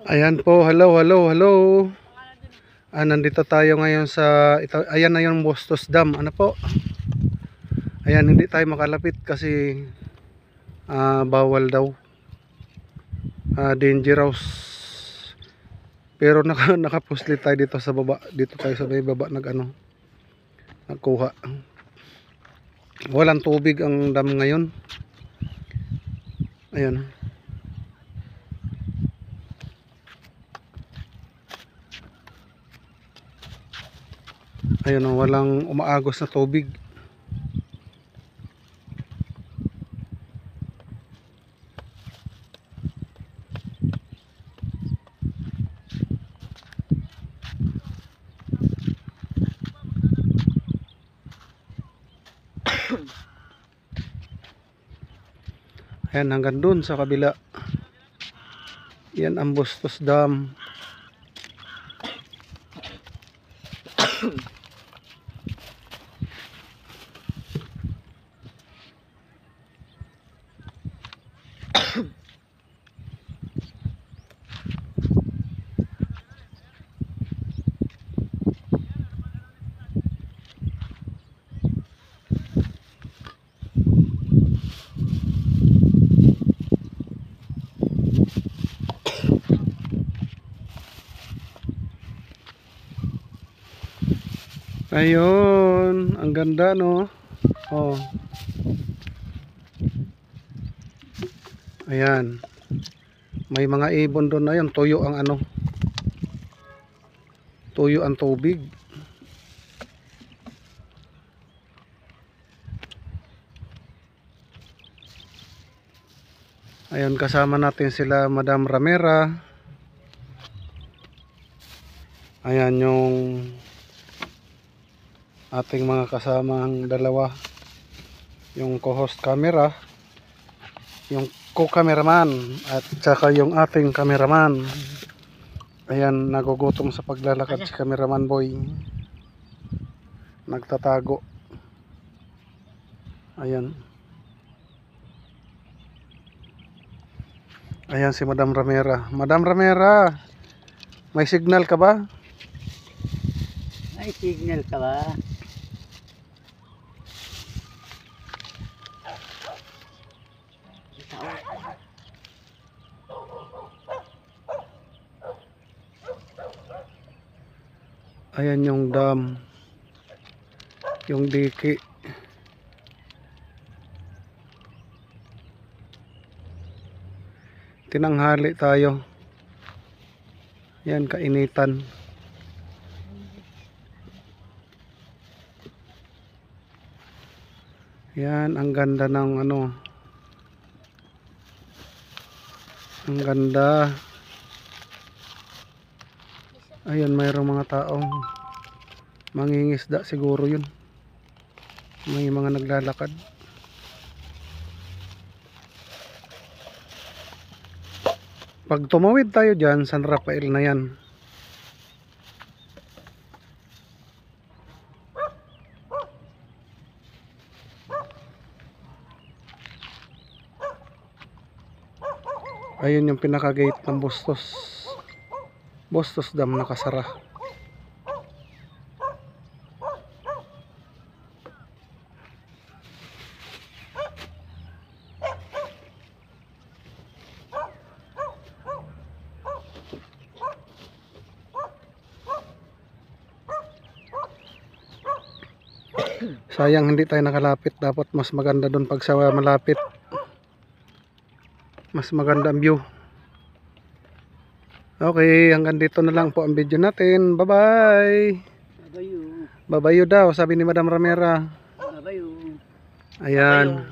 Ayan po, hello. Nandito tayo ngayon sa ayan na yung Bustos Dam. Ano po? Ayan, hindi tayo makalapit kasi bawal daw. Dangerous. Pero nakapuslit tayo dito sa baba. Dito tayo sa may baba nagkuha. Walang tubig ang dam ngayon. Ayan. Ayun, walang umaagos na tubig. Ayan, hanggang dun sa kabila. Yan ang Bustos Dam. Ayun, ang ganda no. Oh. Ayan. May mga ibon doon na yun, tuyo ang tuyo ang tubig. Ayun, kasama natin sila Madam Ramera. Ayan yung ating mga kasamang dalawa, yung co-host camera, yung co-cameraman at saka yung ating cameraman. Ayan, nagugutom sa paglalakad si cameraman boy, nagtatago. Ayan si Madam Ramera. Madam Ramera, may signal ka ba? May signal ka ba? Ayan yung dam, yung diki. Tinanghali tayo. Yan, kainitan. Yan, ang ganda ng ang ganda. Ayun, mayroong mga taong mangingisda siguro yun. May mga naglalakad. Pag tumawid tayo dyan, San Rafael na yan. Ayun yung pinaka-gate ng Bustos Dam, nakasara. Sayang hindi tayo nakalapit. Dapat mas maganda doon pag sa malapit. Mas maganda ang view. Okay, hanggang dito na lang po ang video natin. Bye-bye. Babayo. Babayo daw, sabi ni Madam Ramera. Babayo. Ayan.